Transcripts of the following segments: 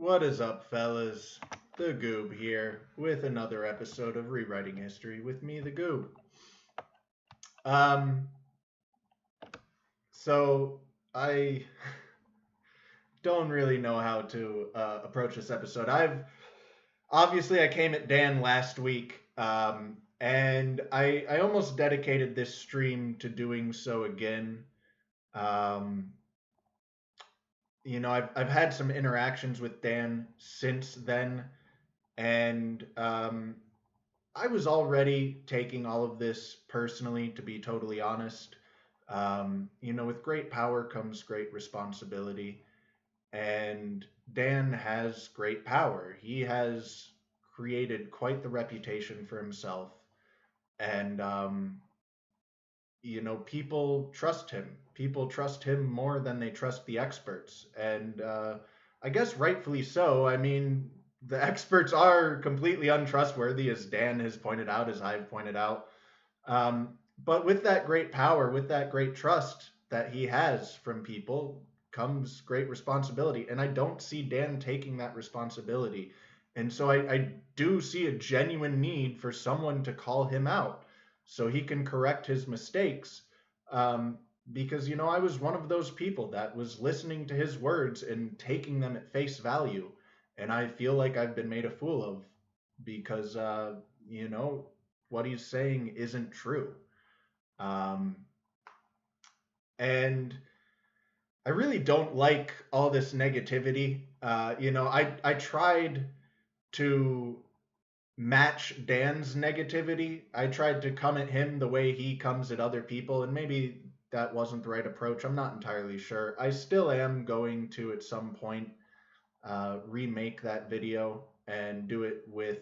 What is up, fellas? The Goob here with another episode of Rewriting History with me, the Goob. So I don't really know how to approach this episode. I came at Dan last week, and I almost dedicated this stream to doing so again. I've had some interactions with Dan since then, and I was already taking all of this personally, to be totally honest. With great power comes great responsibility, and Dan has great power. He has created quite the reputation for himself, and people trust him. People trust him more than they trust the experts, and I guess rightfully so. I mean, the experts are completely untrustworthy, as Dan has pointed out, as I've pointed out. But with that great power, with that great trust that he has from people, comes great responsibility. And I don't see Dan taking that responsibility. And so I do see a genuine need for someone to call him out so he can correct his mistakes. Because, I was one of those people that was listening to his words and taking them at face value. And I feel like I've been made a fool of because, what he's saying isn't true. And I really don't like all this negativity. I tried to match Dan's negativity. I tried to come at him the way he comes at other people, and maybe that wasn't the right approach. I'm not entirely sure. I still am going to, at some point, remake that video and do it with,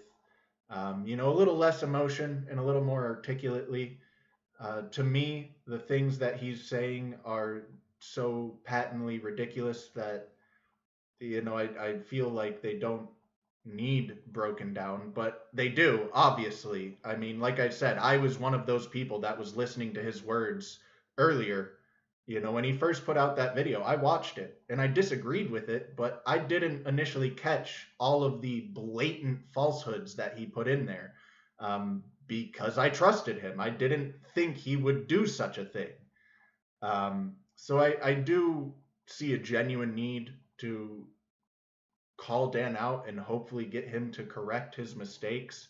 a little less emotion and a little more articulately. To me, the things that he's saying are so patently ridiculous that, I feel like they don't need broken down, but they do, obviously. I mean, like I said, I was one of those people that was listening to his words earlier. When he first put out that video, I watched it and I disagreed with it, but I didn't initially catch all of the blatant falsehoods that he put in there, because I trusted him. I didn't think he would do such a thing. So I do see a genuine need to call Dan out and hopefully get him to correct his mistakes.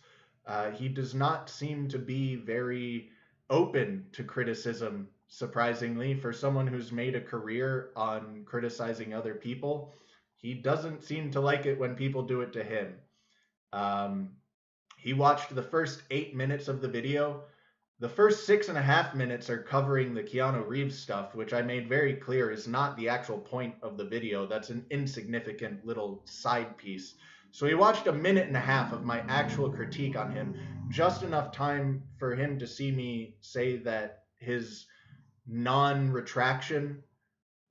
He does not seem to be very open to criticism, surprisingly, for someone who's made a career on criticizing other people. He doesn't seem to like it when people do it to him. He watched the first 8 minutes of the video. The first 6.5 minutes are covering the Keanu Reeves stuff, which I made very clear is not the actual point of the video. That's an insignificant little side piece. So he watched 1.5 minutes of my actual critique on him, just enough time for him to see me say that his non-retraction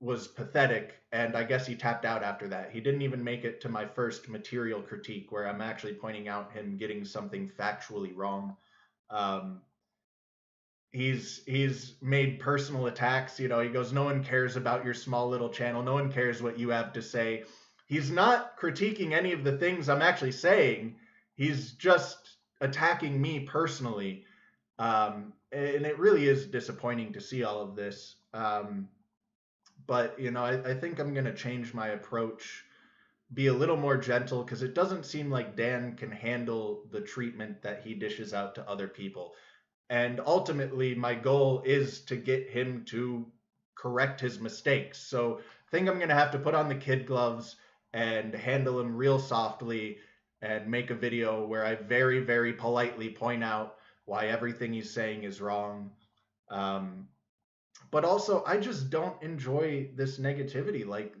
was pathetic, and I guess he tapped out after that. He didn't even make it to my first material critique, where I'm actually pointing out him getting something factually wrong. He's made personal attacks. He goes, no one cares about your small little channel. No one cares what you have to say. He's not critiquing any of the things I'm actually saying. He's just attacking me personally. And it really is disappointing to see all of this. But, I think I'm going to change my approach, be a little more gentle, because it doesn't seem like Dan can handle the treatment that he dishes out to other people. And ultimately, my goal is to get him to correct his mistakes. So I think I'm going to have to put on the kid gloves and handle him real softly and make a video where I very, very politely point out why everything he's saying is wrong. But also, I just don't enjoy this negativity. Like,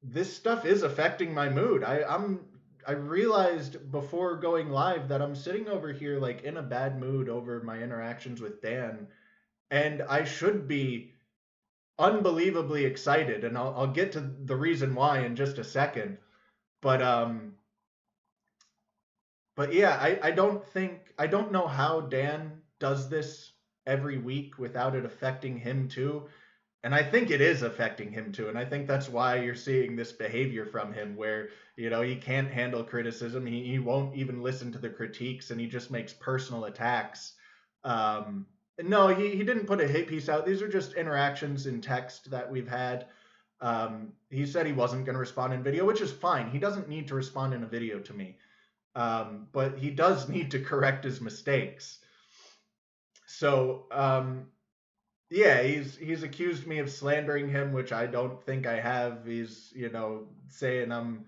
this stuff is affecting my mood. I realized before going live that I'm sitting over here like in a bad mood over my interactions with Dan, and I should be unbelievably excited, and I'll get to the reason why in just a second. But yeah, I don't know how Dan does this every week without it affecting him too. And I think it is affecting him too. And I think that's why you're seeing this behavior from him where, he can't handle criticism. He won't even listen to the critiques and he just makes personal attacks. Um, no, he didn't put a hate piece out. These are just interactions in text that we've had. He said he wasn't going to respond in video, which is fine. He doesn't need to respond in a video to me. But he does need to correct his mistakes. So, yeah, he's accused me of slandering him, which I don't think I have. He's, saying I'm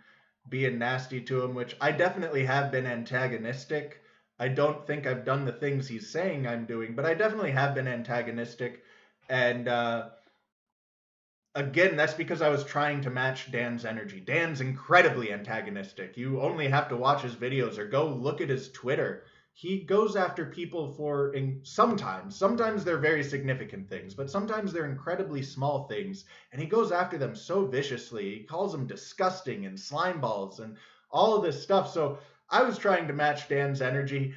being nasty to him, which I definitely have been antagonistic. I don't think I've done the things he's saying I'm doing, but I definitely have been antagonistic. And again, that's because I was trying to match Dan's energy. Dan's incredibly antagonistic. You only have to watch his videos or go look at his Twitter. He goes after people for sometimes they're very significant things, but sometimes they're incredibly small things, and he goes after them so viciously. He calls them disgusting and slime balls and all of this stuff. So I was trying to match Dan's energy.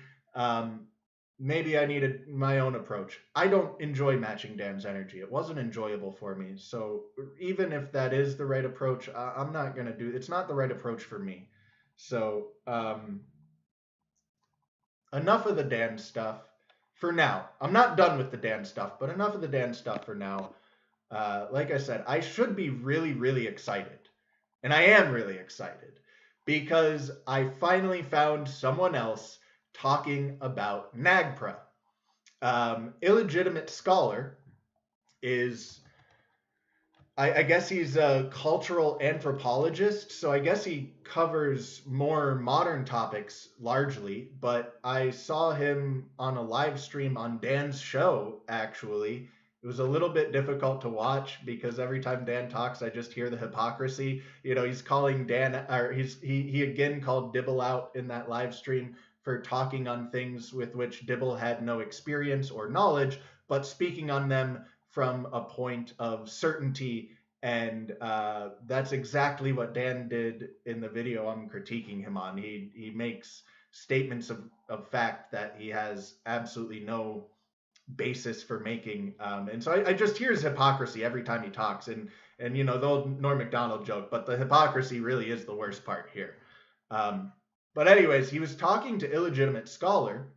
Maybe I needed my own approach. I don't enjoy matching Dan's energy. It wasn't enjoyable for me. So even if that is the right approach, I'm not going to do it's not the right approach for me. So enough of the Dan stuff for now. I'm not done with the Dan stuff, but enough of the Dan stuff for now. Like I said, I should be really, really excited. And I am really excited because I finally found someone else talking about NAGPRA. Illegitimate Scholar is, I guess he's a cultural anthropologist, so I guess he covers more modern topics largely, but I saw him on a live stream on Dan's show, actually. It was a little bit difficult to watch because every time Dan talks, I just hear the hypocrisy. He's calling Dan, or he again called Dibble out in that live stream for talking on things with which Dibble had no experience or knowledge, but speaking on them from a point of certainty. And that's exactly what Dan did in the video I'm critiquing him on. He makes statements of fact that he has absolutely no basis for making. And so I just hear his hypocrisy every time he talks. And the old Norm Macdonald joke, but the hypocrisy really is the worst part here. But anyways, he was talking to Illegitimate Scholar,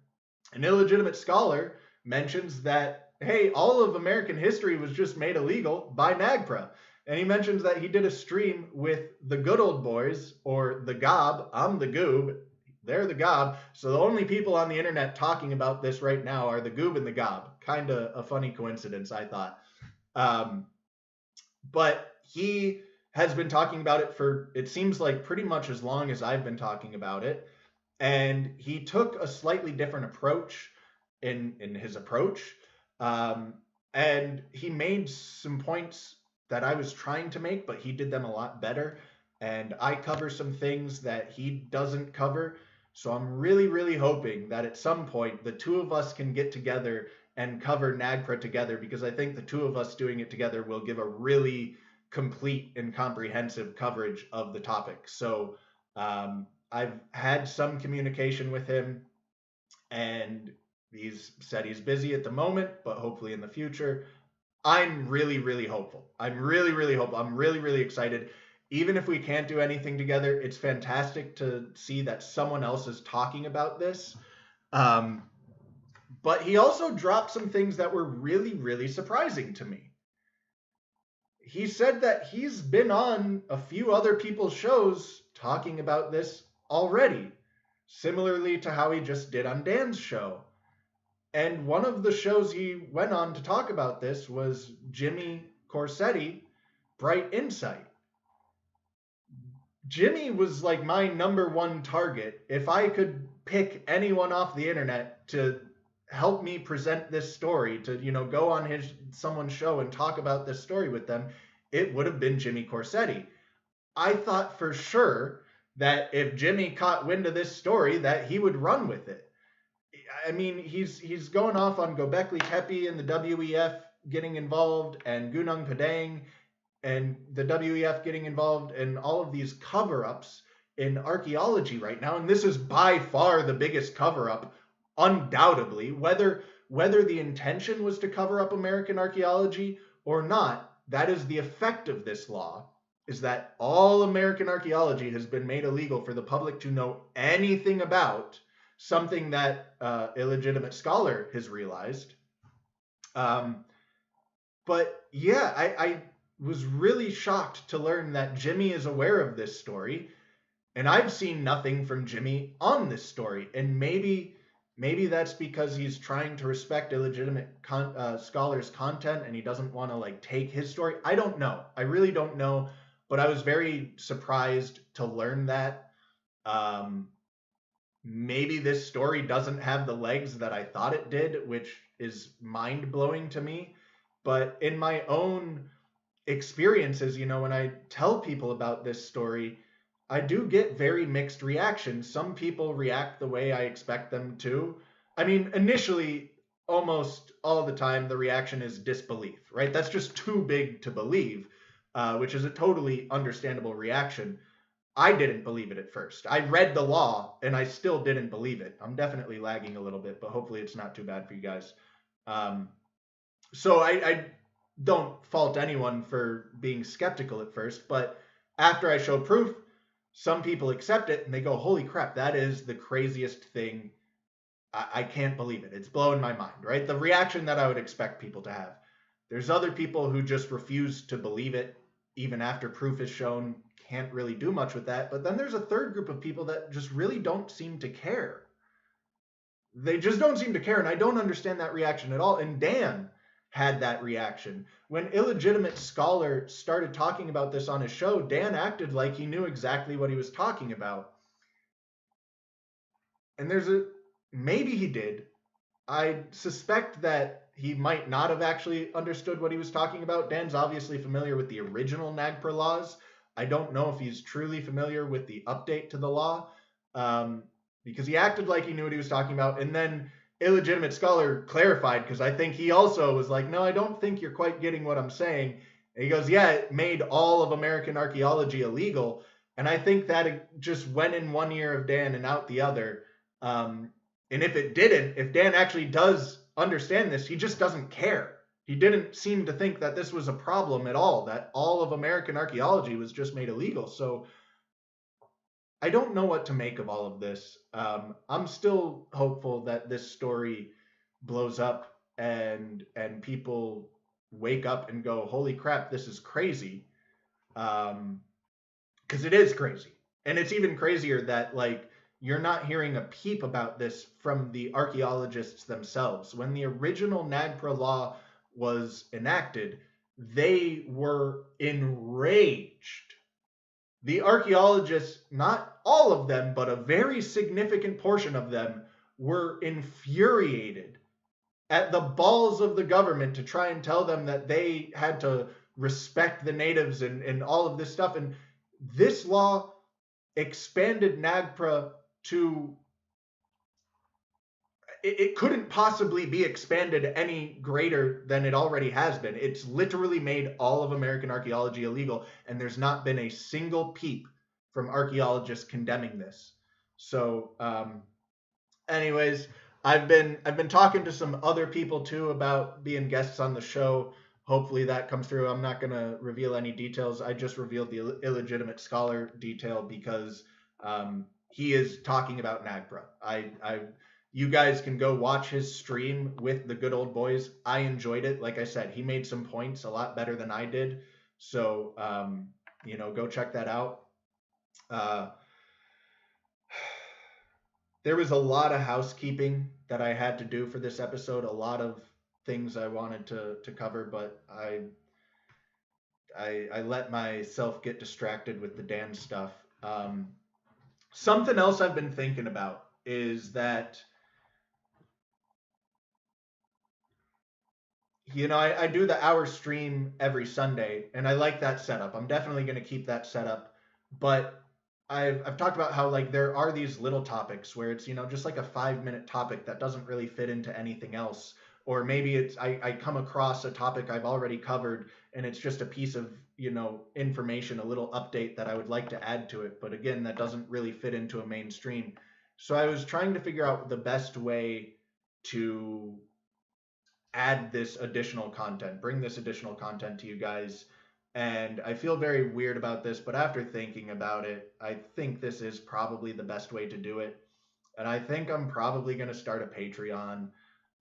and Illegitimate Scholar mentions that, hey, all of American history was just made illegal by NAGPRA. And he mentions that he did a stream with the Good Old Boys, or the Gob. I'm the Goob. They're the Gob. So the only people on the internet talking about this right now are the Goob and the Gob. Kind of a funny coincidence, I thought. But he has been talking about it for, it seems like, pretty much as long as I've been talking about it. And he took a slightly different approach in his approach. And he made some points that I was trying to make, but he did them a lot better. And I cover some things that he doesn't cover. So I'm really, really hoping that at some point the two of us can get together and cover NAGPRA together, because I think the two of us doing it together will give a really complete and comprehensive coverage of the topic. So I've had some communication with him, and he's said he's busy at the moment, but hopefully in the future. I'm really, really hopeful. I'm really, really hopeful. I'm really, really excited. Even if we can't do anything together, it's fantastic to see that someone else is talking about this. But he also dropped some things that were really, really surprising to me. He said that he's been on a few other people's shows talking about this already, similarly to how he just did on Dan's show. And one of the shows he went on to talk about this was Jimmy Corsetti, Bright Insight. Jimmy was like my number one target. If I could pick anyone off the internet to help me present this story, to go on someone's show and talk about this story with them, it would have been Jimmy Corsetti. I thought for sure that if Jimmy caught wind of this story, that he would run with it. I mean, he's going off on Göbekli Tepe and the WEF getting involved, and Gunung Padang and the WEF getting involved, and all of these cover-ups in archaeology right now. And this is by far the biggest cover-up, undoubtedly. Whether the intention was to cover up American archaeology or not, that is the effect of this law, is that all American archaeology has been made illegal for the public to know anything about, something that illegitimate scholar has realized. But yeah, I was really shocked to learn that Jimmy is aware of this story, and I've seen nothing from Jimmy on this story. And maybe that's because he's trying to respect illegitimate scholars' content, and he doesn't want to like take his story. I don't know. I really don't know. But I was very surprised to learn that. Um, Maybe this story doesn't have the legs that I thought it did, which is mind blowing to me. But in my own experiences, when I tell people about this story, I do get very mixed reactions. Some people react the way I expect them to. I mean, initially, almost all the time, the reaction is disbelief, right? That's just too big to believe, which is a totally understandable reaction. I didn't believe it at first. I read the law and I still didn't believe it. I'm definitely lagging a little bit, but hopefully it's not too bad for you guys. Um, so I don't fault anyone for being skeptical at first, but after I show proof, some people accept it and they go, holy crap, that is the craziest thing. I can't believe it. It's blowing my mind, right? The reaction that I would expect people to have. There's other people who just refuse to believe it even after proof is shown, can't really do much with that. But then there's a third group of people that just really don't seem to care. They just don't seem to care, and I don't understand that reaction at all. And Dan had that reaction. When illegitimate scholar started talking about this on his show, Dan acted like he knew exactly what he was talking about. And maybe he did. I suspect that he might not have actually understood what he was talking about. Dan's obviously familiar with the original NAGPRA laws. I don't know if he's truly familiar with the update to the law, because he acted like he knew what he was talking about. And then illegitimate scholar clarified, because I think he also was like, no, I don't think you're quite getting what I'm saying. And he goes, yeah, it made all of American archaeology illegal. And I think that it just went in one ear of Dan and out the other. And if it didn't, if Dan actually does understand this, he just doesn't care. He didn't seem to think that this was a problem at all, that all of American archaeology was just made illegal. So I don't know what to make of all of this. I'm still hopeful that this story blows up and people wake up and go, holy crap, this is crazy. Because it is crazy. And it's even crazier that, like, you're not hearing a peep about this from the archaeologists themselves. When the original NAGPRA law was enacted, they were enraged. The archaeologists, not all of them, but a very significant portion of them, were infuriated at the balls of the government to try and tell them that they had to respect the natives and all of this stuff. And this law expanded NAGPRA to, it couldn't possibly be expanded any greater than it already has been. It's literally made all of American archaeology illegal, and there's not been a single peep from archaeologists condemning this. So, anyways, I've been talking to some other people too about being guests on the show. Hopefully that comes through. I'm not going to reveal any details. I just revealed the illegitimate scholar detail because he is talking about NAGPRA. You guys can go watch his stream with the good old boys. I enjoyed it. Like I said, he made some points a lot better than I did. So, go check that out. There was a lot of housekeeping that I had to do for this episode. A lot of things I wanted to cover, but I let myself get distracted with the Dan stuff. Something else I've been thinking about is that, I do the hour stream every Sunday, and I like that setup. I'm definitely going to keep that setup, but I've talked about how, like, there are these little topics where it's, just like a 5-minute topic that doesn't really fit into anything else. Or maybe it's I come across a topic I've already covered and it's just a piece of, information, a little update that I would like to add to it. But again, that doesn't really fit into a mainstream. So I was trying to figure out the best way to add this additional content, bring this additional content to you guys. And I feel very weird about this, but after thinking about it, I think this is probably the best way to do it. And I think I'm probably going to start a Patreon.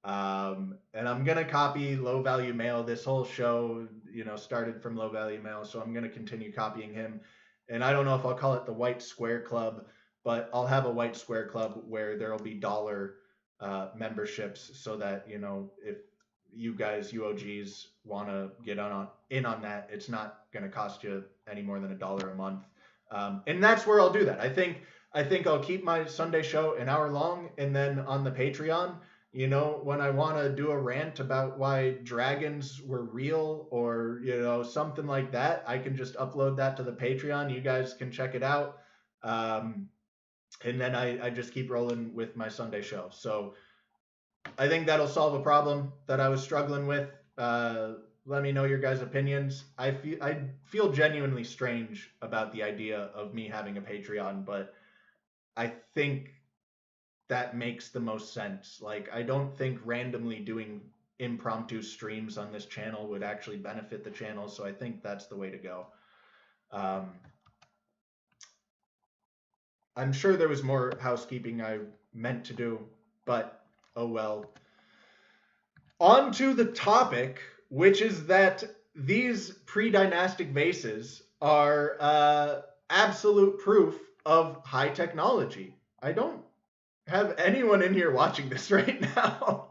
And I'm going to copy Low Value Mail. This whole show, started from Low Value Mail, so I'm going to continue copying him. And I don't know if I'll call it the White Square Club, but I'll have a White Square Club where there will be dollar memberships, so that, if you guys, UOGs, want to get in on that, it's not going to cost you any more than $1 a month. And that's where I'll do that. I think I'll keep my Sunday show an hour long, and then on the Patreon, when I want to do a rant about why dragons were real, or, something like that, I can just upload that to the Patreon. You guys can check it out. And then I just keep rolling with my Sunday show. So I think that'll solve a problem that I was struggling with. Let me know your guys' opinions. I feel genuinely strange about the idea of me having a Patreon, but I think that makes the most sense. Like, I don't think randomly doing impromptu streams on this channel would actually benefit the channel, so I think that's the way to go. I'm sure there was more housekeeping I meant to do, but oh well. On to the topic, which is that these Predynastic vases are absolute proof of high technology. I don't have anyone in here watching this right now.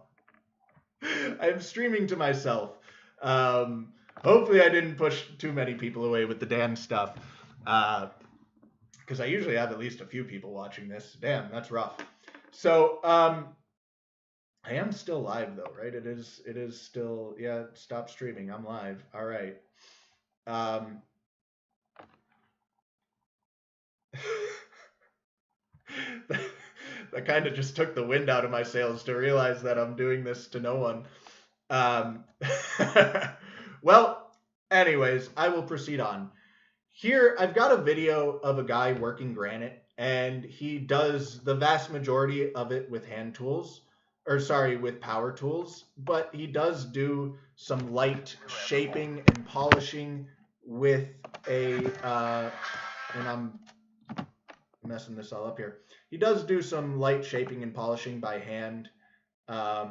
I'm streaming to myself. Hopefully I didn't push too many people away with the damn stuff, because I usually have at least a few people watching this. Damn, that's rough. So I am still live though, right? It is still, yeah, stop streaming. I'm live. All right. That kind of just took the wind out of my sails to realize that I'm doing this to no one. Well, anyways, I will proceed on. Here, I've got a video of a guy working granite, and he does the vast majority of it with hand tools, or sorry, with power tools, but he does do some light shaping and polishing with a, and I'm messing this all up here. He does do some light shaping and polishing by hand. I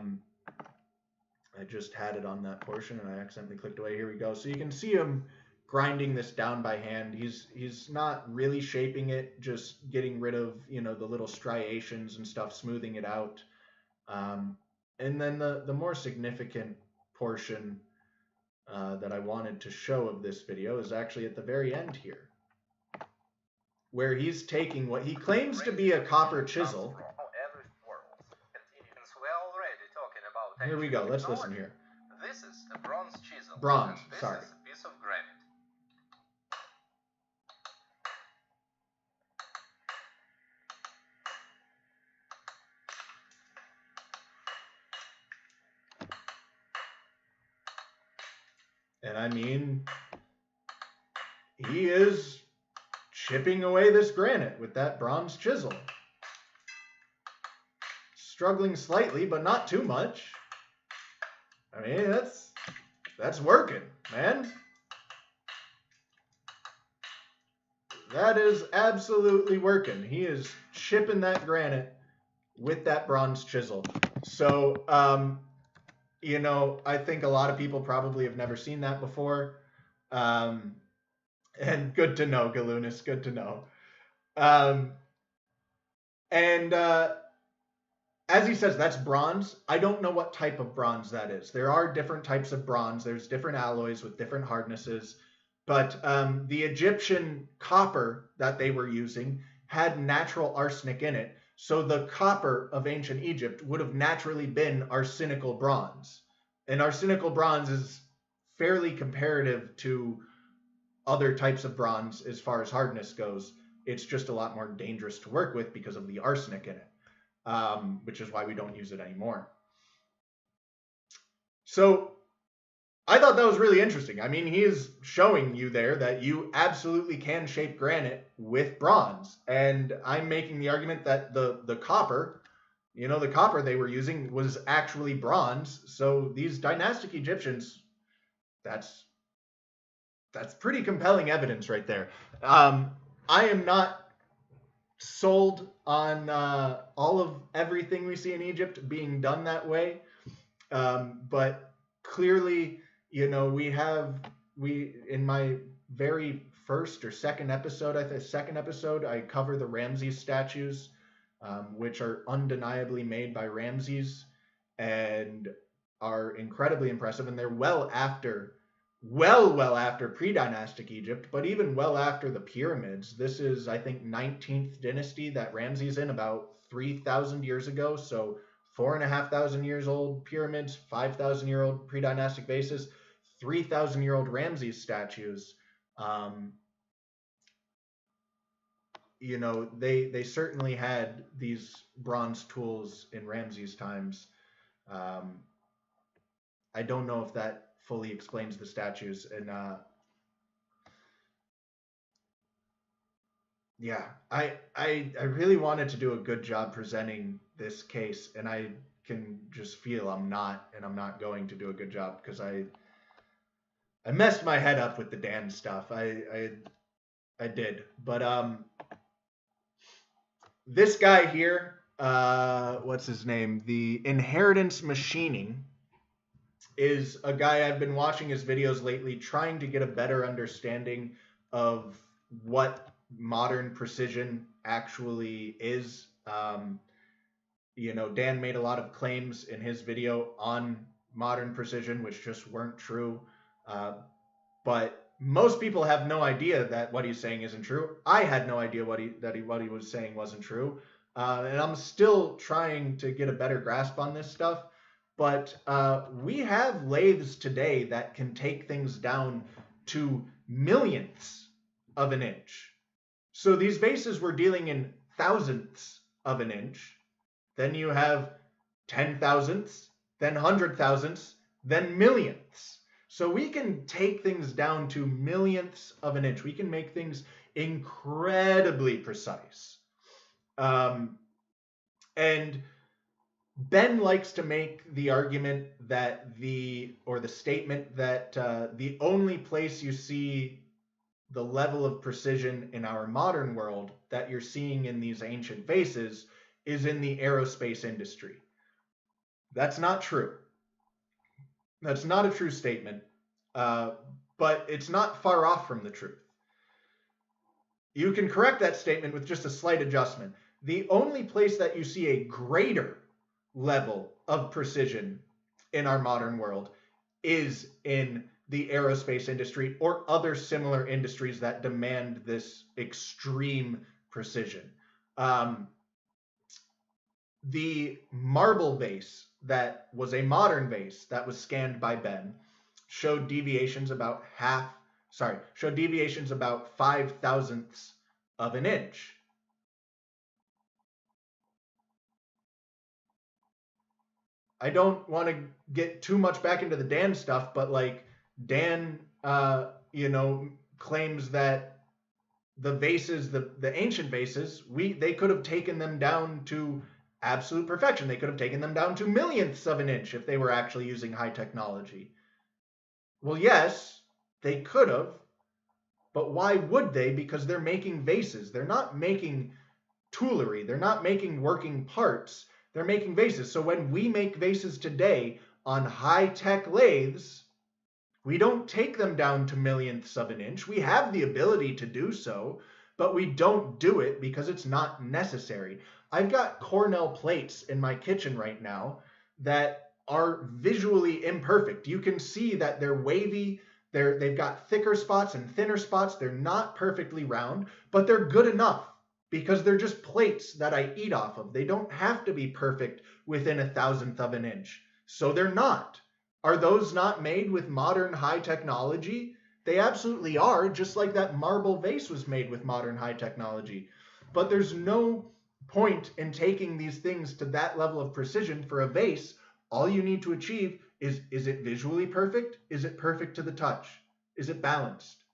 just had it on that portion and I accidentally clicked away. Here we go. So you can see him grinding this down by hand. He's not really shaping it, just getting rid of, the little striations and stuff, smoothing it out. And then the more significant portion that I wanted to show of this video is actually at the very end here, where he's taking what he claims to be a copper chisel. Here we go. Let's listen here. This is a bronze chisel. Bronze, sorry. This is a piece of granite. And I mean, he is chipping away this granite with that bronze chisel. Struggling slightly, but not too much. I mean, that's working, man. That is absolutely working. He is chipping that granite with that bronze chisel. So, I think a lot of people probably have never seen that before. And good to know, Galunas, good to know. As he says, that's bronze. I don't know what type of bronze that is. There are different types of bronze. There's different alloys with different hardnesses. But the Egyptian copper that they were using had natural arsenic in it. So the copper of ancient Egypt would have naturally been arsenical bronze. And arsenical bronze is fairly comparative to other types of bronze as far as hardness goes. It's just a lot more dangerous to work with because of the arsenic in it, which is why we don't use it anymore. So I thought that was really interesting. I mean, he is showing you there that you absolutely can shape granite with bronze. And I'm making the argument that the copper You know, the copper they were using was actually bronze. So these dynastic Egyptians, that's pretty compelling evidence right there. I am not sold on all of everything we see in Egypt being done that way, but clearly, you know, we in my very first or second episode, I think second episode, I cover the Ramses statues, which are undeniably made by Ramses and are incredibly impressive, and they're well after pre-dynastic Egypt, but even well after the pyramids. This is, I think, 19th dynasty that Ramses in, about 3,000 years ago. So 4,500 years old pyramids, 5,000-year-old pre-dynastic vases, 3,000-year-old Ramses statues. You know, they certainly had these bronze tools in Ramses' times. I don't know if that fully explains the statues, and yeah, I really wanted to do a good job presenting this case, and I can just feel I'm not going to do a good job because I messed my head up with the Dan stuff. I did, but this guy here, what's his name? The Inheritance Machining is a guy I've been watching his videos lately, trying to get a better understanding of what modern precision actually is. You know, Dan made a lot of claims in his video on modern precision, which just weren't true. But most people have no idea that what he's saying isn't true. I had no idea what he was saying wasn't true, and I'm still trying to get a better grasp on this stuff. But we have lathes today that can take things down to millionths of an inch. So these vases were dealing in thousandths of an inch. Then you have 10,000ths, then 100,000ths, then millionths. So we can take things down to millionths of an inch. We can make things incredibly precise. And Ben likes to make the argument that the statement that the only place you see the level of precision in our modern world that you're seeing in these ancient vases is in the aerospace industry. That's not true. That's not a true statement, but it's not far off from the truth. You can correct that statement with just a slight adjustment. The only place that you see a greater level of precision in our modern world is in the aerospace industry or other similar industries that demand this extreme precision. The marble vase that was a modern vase that was scanned by Ben showed deviations about 5,000ths of an inch. I don't want to get too much back into the Dan stuff, but like Dan, you know, claims that the vases, the ancient vases, they could have taken them down to absolute perfection. They could have taken them down to millionths of an inch if they were actually using high technology. Well, yes, they could have, but why would they? Because they're making vases. They're not making toolery. They're not making working parts. They're making vases. So when we make vases today on high-tech lathes, we don't take them down to millionths of an inch. We have the ability to do so, but we don't do it because it's not necessary. I've got Cornell plates in my kitchen right now that are visually imperfect. You can see that they're wavy. They've got thicker spots and thinner spots. They're not perfectly round, but they're good enough because they're just plates that I eat off of. They don't have to be perfect within 1,000th of an inch. So they're not. Are those not made with modern high technology? They absolutely are, just like that marble vase was made with modern high technology. But there's no point in taking these things to that level of precision for a vase. All you need to achieve is it visually perfect? Is it perfect to the touch? Is it balanced?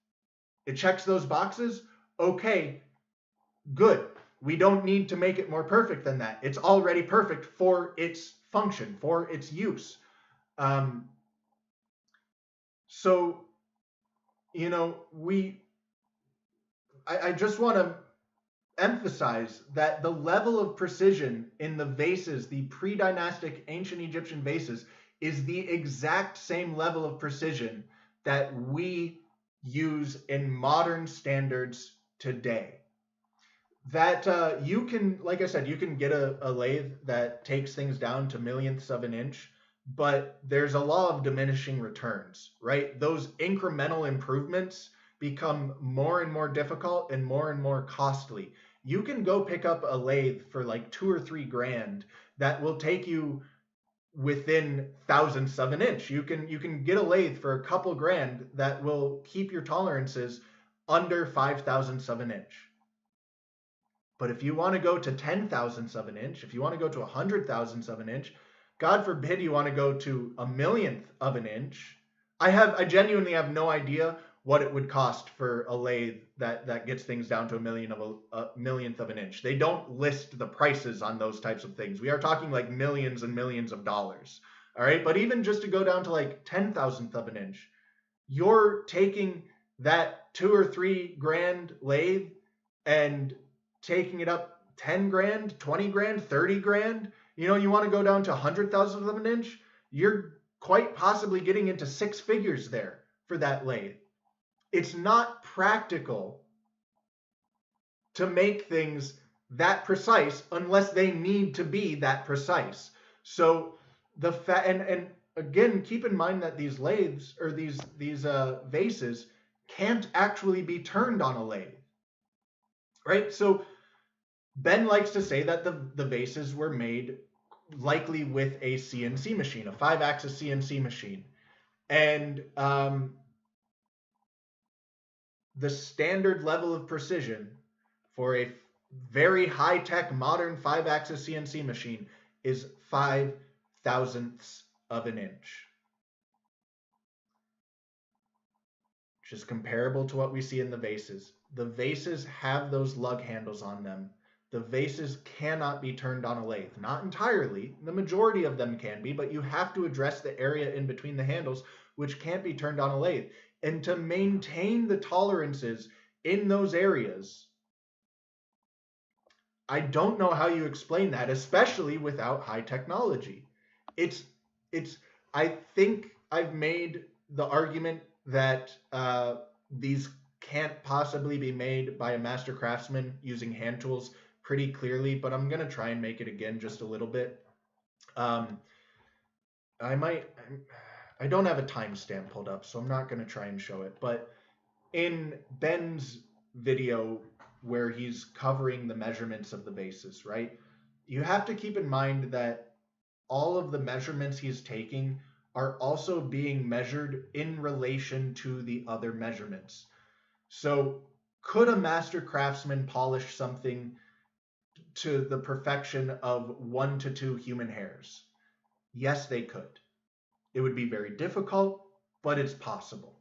It checks those boxes? Okay, good. We don't need to make it more perfect than that. It's already perfect for its function, for its use. So, you know, I just want to emphasize that the level of precision in the vases, the pre-dynastic ancient Egyptian vases, is the exact same level of precision that we use in modern standards today. That you can, like I said, you can get a lathe that takes things down to millionths of an inch, but there's a law of diminishing returns, right? Those incremental improvements become more and more difficult and more costly. You can go pick up a lathe for like 2 or 3 grand that will take you within thousandths of an inch. You can get a lathe for a couple grand that will keep your tolerances under 5 thousandths of an inch. But if you want to go to 10 thousandths of an inch, if you want to go to 100 thousandths of an inch, God forbid you want to go to a millionth of an inch. I genuinely have no idea what it would cost for a lathe that gets things down to a millionth of an inch. They don't list the prices on those types of things. We are talking like millions and millions of dollars. All right. But even just to go down to like 10 thousandth of an inch, you're taking that 2 or 3 grand lathe and taking it up 10 grand, 20 grand, 30 grand. You know, you want to go down to 100 thousandths of an inch, you're quite possibly getting into 6 figures there for that lathe. It's not practical to make things that precise unless they need to be that precise. So and again, keep in mind that these lathes or these vases can't actually be turned on a lathe, right? So Ben likes to say that the vases were made likely with a CNC machine, a 5-axis CNC machine. And the standard level of precision for a very high-tech modern 5-axis CNC machine is 5 thousandths of an inch, which is comparable to what we see in the vases. The vases have those lug handles on them. The vases cannot be turned on a lathe. Not entirely. The majority of them can be, but you have to address the area in between the handles, which can't be turned on a lathe. And to maintain the tolerances in those areas, I don't know how you explain that, especially without high technology. I think I've made the argument that these can't possibly be made by a master craftsman using hand tools pretty clearly, but I'm gonna try and make it again just a little bit. I don't have a timestamp pulled up, so I'm not gonna try and show it. But in Ben's video where he's covering the measurements of the vases, right? You have to keep in mind that all of the measurements he's taking are also being measured in relation to the other measurements. So could a master craftsman polish something to the perfection of 1 to 2 human hairs? Yes, they could. It would be very difficult, but it's possible.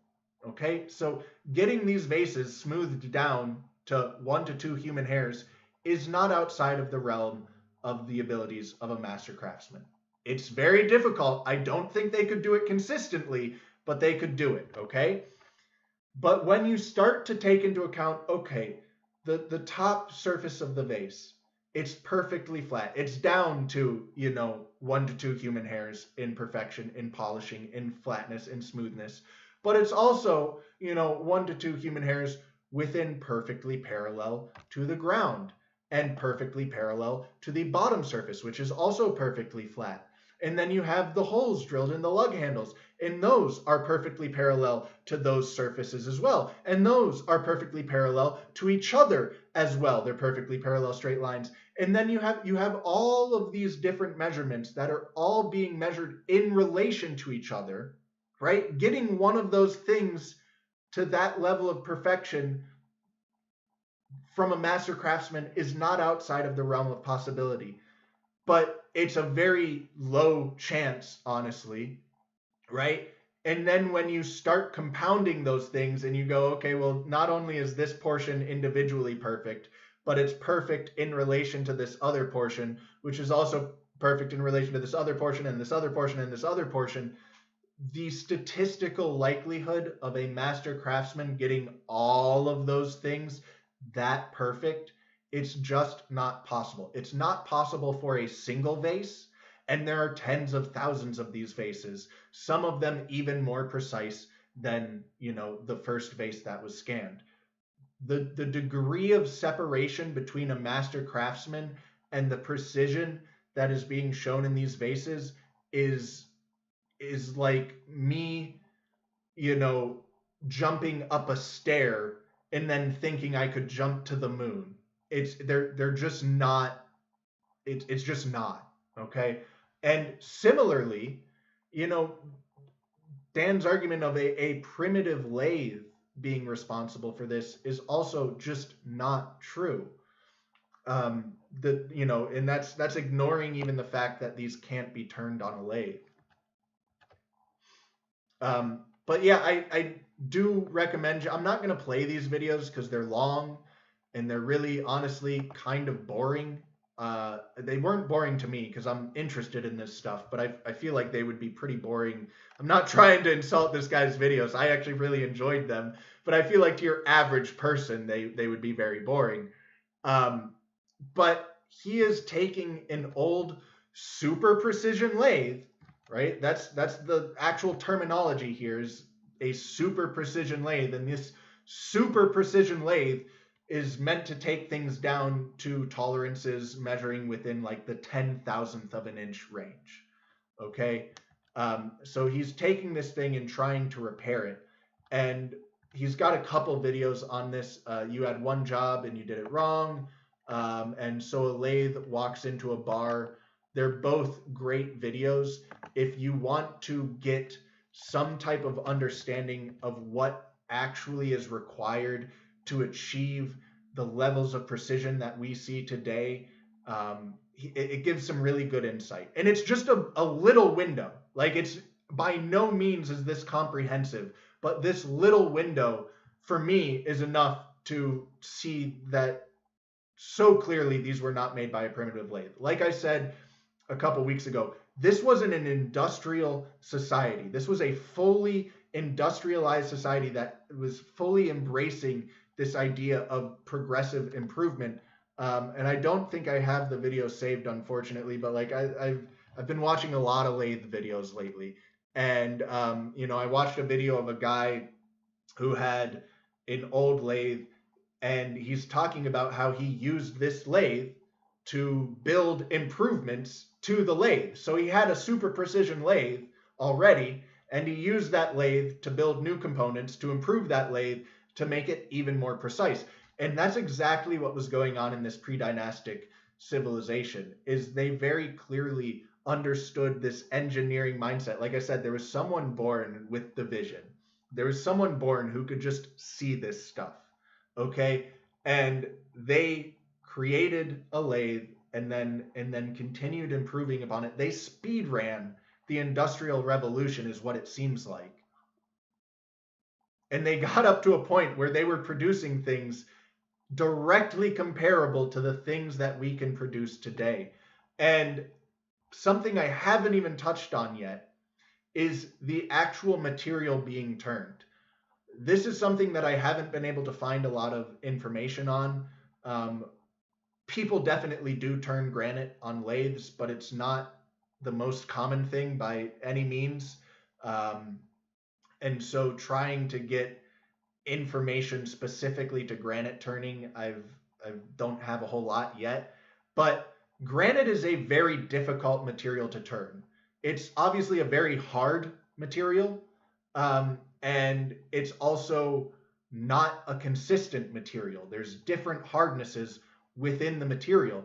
Okay, so getting these vases smoothed down to 1 to 2 human hairs is not outside of the realm of the abilities of a master craftsman. It's very difficult. I don't think they could do it consistently, but they could do it, okay? But when you start to take into account, okay, the top surface of the vase, it's perfectly flat. It's down to, 1 to 2 human hairs in perfection, in polishing, in flatness, in smoothness. But it's also, 1 to 2 human hairs within perfectly parallel to the ground and perfectly parallel to the bottom surface, which is also perfectly flat. And then you have the holes drilled in the lug handles, and those are perfectly parallel to those surfaces as well. And those are perfectly parallel to each other as well. They're perfectly parallel straight lines. And then you have all of these different measurements that are all being measured in relation to each other, right? Getting one of those things to that level of perfection from a master craftsman is not outside of the realm of possibility. But it's a very low chance, honestly, right? And then when you start compounding those things and you go, okay, well, not only is this portion individually perfect, but it's perfect in relation to this other portion, which is also perfect in relation to this other portion and this other portion and this other portion. The statistical likelihood of a master craftsman getting all of those things that perfect, it's just not possible. It's not possible for a single vase, and there are tens of thousands of these vases, some of them even more precise than, the first vase that was scanned. The degree of separation between a master craftsman and the precision that is being shown in these vases is like me, jumping up a stair and then thinking I could jump to the moon. They're just not. It's just not, okay. And similarly, you know, Dan's argument of a primitive lathe being responsible for this is also just not true. And that's ignoring even the fact that these can't be turned on a lathe. But yeah, I do recommend. I'm not going to play these videos because they're long and they're really, honestly, kind of boring. They weren't boring to me because I'm interested in this stuff, but I feel like they would be pretty boring. I'm not trying to insult this guy's videos. I actually really enjoyed them, but I feel like to your average person, they would be very boring. But he is taking an old super precision lathe, right? That's the actual terminology here, is a super precision lathe, and this super precision lathe is meant to take things down to tolerances measuring within like the 10,000th of an inch range. Okay, so he's taking this thing and trying to repair it, and he's got a couple videos on this. You had one job and you did it wrong, and so a lathe walks into a bar. They're both great videos if you want to get some type of understanding of what actually is required to achieve the levels of precision that we see today. It gives some really good insight, and it's just a little window. Like, it's by no means is this comprehensive, but this little window for me is enough to see that so clearly these were not made by a primitive lathe. Like I said a couple weeks ago, this wasn't an industrial society. This was a fully industrialized society that was fully embracing this idea of progressive improvement. And I don't think I have the video saved, unfortunately, but like I've been watching a lot of lathe videos lately, and I watched a video of a guy who had an old lathe, and he's talking about how he used this lathe to build improvements to the lathe. So he had a super precision lathe already, and he used that lathe to build new components to improve that lathe to make it even more precise. And that's exactly what was going on in this predynastic civilization, is they very clearly understood this engineering mindset. Like I said, there was someone born with the vision. There was someone born who could just see this stuff, okay? And they created a lathe and then continued improving upon it. They speed ran the Industrial Revolution, is what it seems like. And they got up to a point where they were producing things directly comparable to the things that we can produce today. And something I haven't even touched on yet is the actual material being turned. This is something that I haven't been able to find a lot of information on. People definitely do turn granite on lathes, but it's not the most common thing by any means. And so trying to get information specifically to granite turning, I don't have a whole lot yet. But granite is a very difficult material to turn. It's obviously a very hard material, and it's also not a consistent material. There's different hardnesses within the material.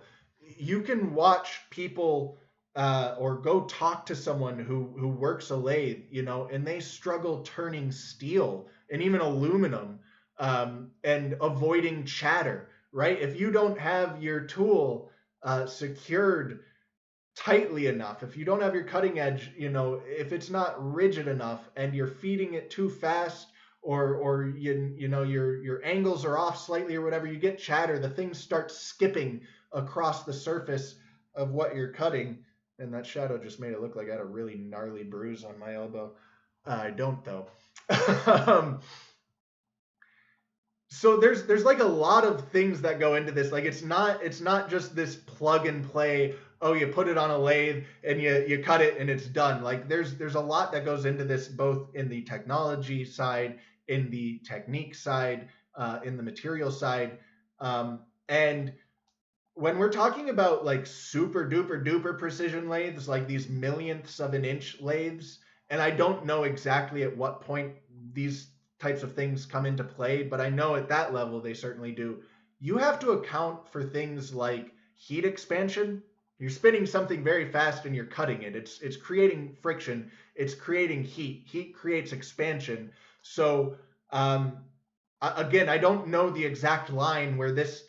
You can watch people or go talk to someone who works a lathe, and they struggle turning steel and even aluminum, and avoiding chatter, right? If you don't have your tool secured tightly enough, if you don't have your cutting edge, if it's not rigid enough and you're feeding it too fast, or you know your angles are off slightly or whatever, you get chatter, the thing starts skipping across the surface of what you're cutting. And that shadow just made it look like I had a really gnarly bruise on my elbow. I don't though. So there's like a lot of things that go into this. Like it's not just this plug and play. Oh, you put it on a lathe and you cut it and it's done. Like there's a lot that goes into this, both in the technology side, in the technique side, in the material side, and when we're talking about like super duper duper precision lathes, like these millionths of an inch lathes, and I don't know exactly at what point these types of things come into play, but I know at that level they certainly do. You have to account for things like heat expansion. You're spinning something very fast and you're cutting it. It's creating friction. It's creating heat. Heat creates expansion. So again, I don't know the exact line where this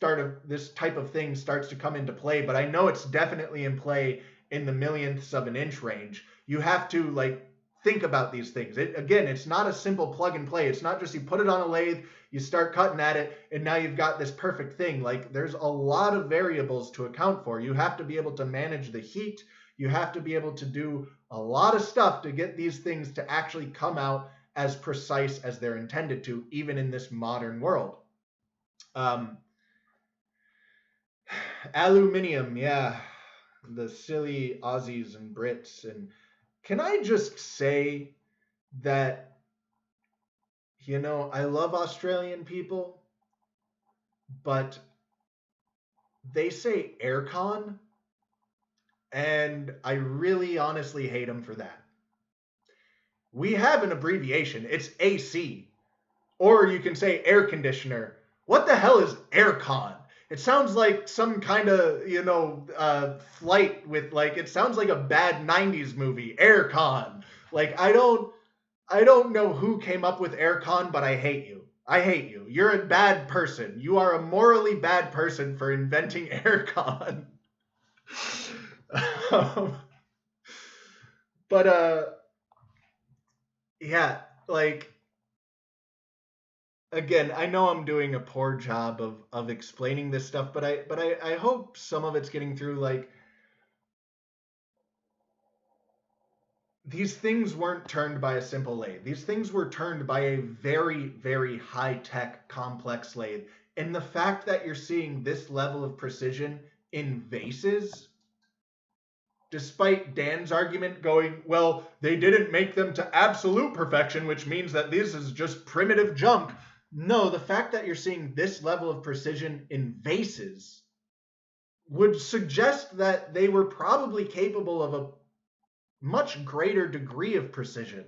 type of thing starts to come into play, but I know it's definitely in play in the millionths of an inch range. You have to like think about these things. Again, it's not a simple plug and play. It's not just you put it on a lathe, you start cutting at it, and now you've got this perfect thing. Like there's a lot of variables to account for. You have to be able to manage the heat. You have to be able to do a lot of stuff to get these things to actually come out as precise as they're intended to, even in this modern world. Aluminium, yeah, the silly Aussies and Brits. And can I just say that, you know, I love Australian people, but they say aircon, and I really honestly hate them for that. We have an abbreviation. It's AC. Or you can say air conditioner. What the hell is aircon? It sounds like some kind of, you know, flight with like, it sounds like a bad 90s movie, aircon. Like, I don't know who came up with aircon, but I hate you. I hate you. You're a bad person. You are a morally bad person for inventing aircon. But yeah, like, again, I know I'm doing a poor job of explaining this stuff, but I hope some of it's getting through. Like, these things weren't turned by a simple lathe. These things were turned by a very, very high-tech, complex lathe. And the fact that you're seeing this level of precision in vases, despite Dan's argument going, well, they didn't make them to absolute perfection, which means that this is just primitive junk. No, the fact that you're seeing this level of precision in vases would suggest that they were probably capable of a much greater degree of precision.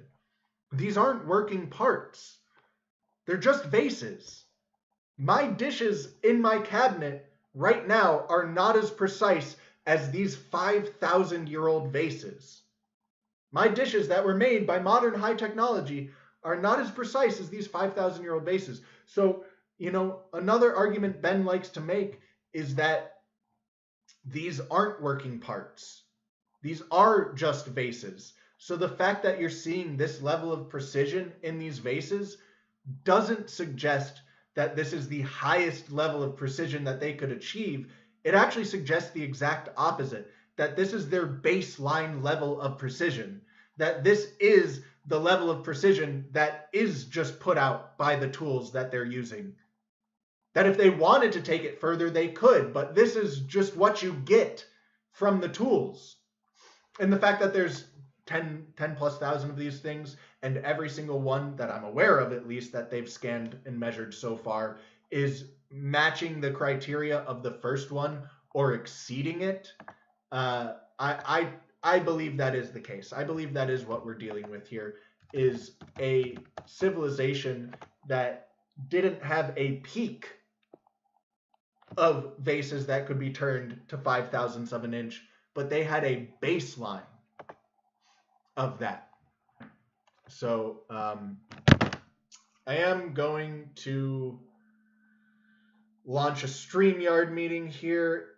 These aren't working parts. They're just vases. My dishes in my cabinet right now are not as precise as these 5,000-year-old vases. My dishes that were made by modern high technology are not as precise as these 5,000-year-old vases. So, you know, another argument Ben likes to make is that these aren't working parts. These are just vases. So the fact that you're seeing this level of precision in these vases doesn't suggest that this is the highest level of precision that they could achieve. It actually suggests the exact opposite, that this is their baseline level of precision, that this is the level of precision that is just put out by the tools that they're using. That if they wanted to take it further, they could, but this is just what you get from the tools. And the fact that there's 10 plus thousand of these things, and every single one that I'm aware of, at least, that they've scanned and measured so far is matching the criteria of the first one or exceeding it. I believe that is the case. I believe that is what we're dealing with here, is a civilization that didn't have a peak of vases that could be turned to 5,000ths of an inch, but they had a baseline of that. So I am going to launch a StreamYard meeting here.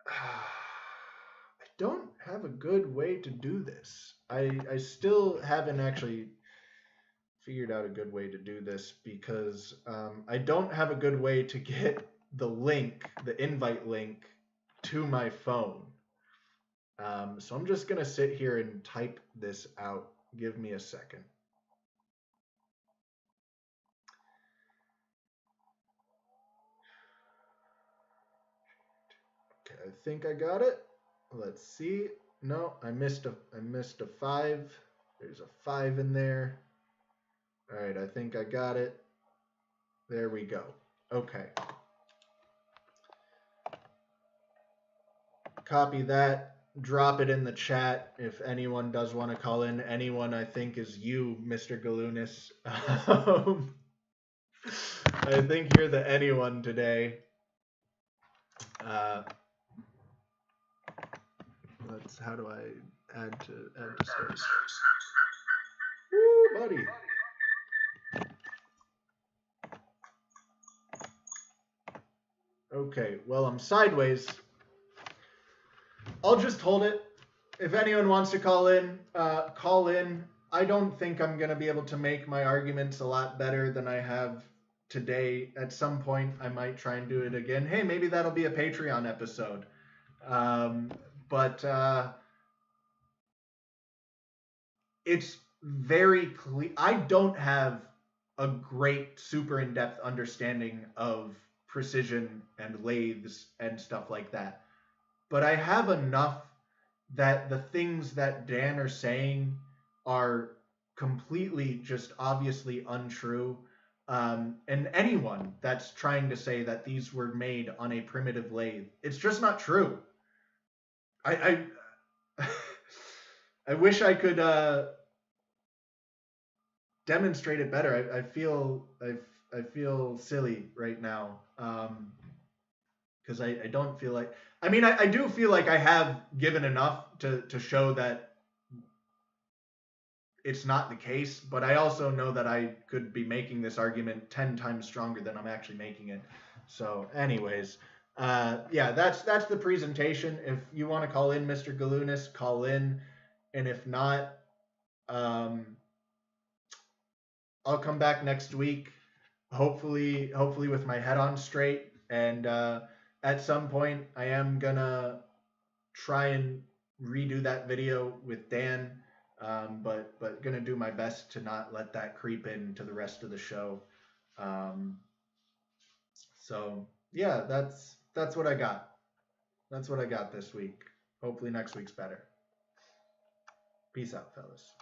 I don't have a good way to do this. I still haven't actually figured out a good way to do this because I don't have a good way to get the link, the invite link, to my phone. So I'm just gonna sit here and type this out. Give me a second. Okay, I think I got it. Let's see. No, I missed a 5. There's a 5 in there. All right, I think I got it. There we go. Okay. Copy that. Drop it in the chat if anyone does want to call in. Anyone, I think, is you, Mr. Galunas. I think you're the anyone today. How do I add to stories? Woo, buddy. Okay, well, I'm sideways. I'll just hold it. If anyone wants to call in, call in. I don't think I'm going to be able to make my arguments a lot better than I have today. At some point, I might try and do it again. Hey, maybe that'll be a Patreon episode. But it's very clear. I don't have a great, super in-depth understanding of precision and lathes and stuff like that. But I have enough that the things that Dan are saying are completely just obviously untrue. And anyone that's trying to say that these were made on a primitive lathe, it's just not true. I wish I could demonstrate it better. I feel silly right now because I don't feel like. I mean, I do feel like I have given enough to show that it's not the case, but I also know that I could be making this argument 10 times stronger than I'm actually making it. So anyways, yeah, that's the presentation. If you want to call in, Mr. Galunas, call in. And if not, I'll come back next week, hopefully with my head on straight. And at some point, I am gonna try and redo that video with Dan, but gonna do my best to not let that creep into the rest of the show. So yeah, that's what I got. That's what I got this week. Hopefully next week's better. Peace out, fellas.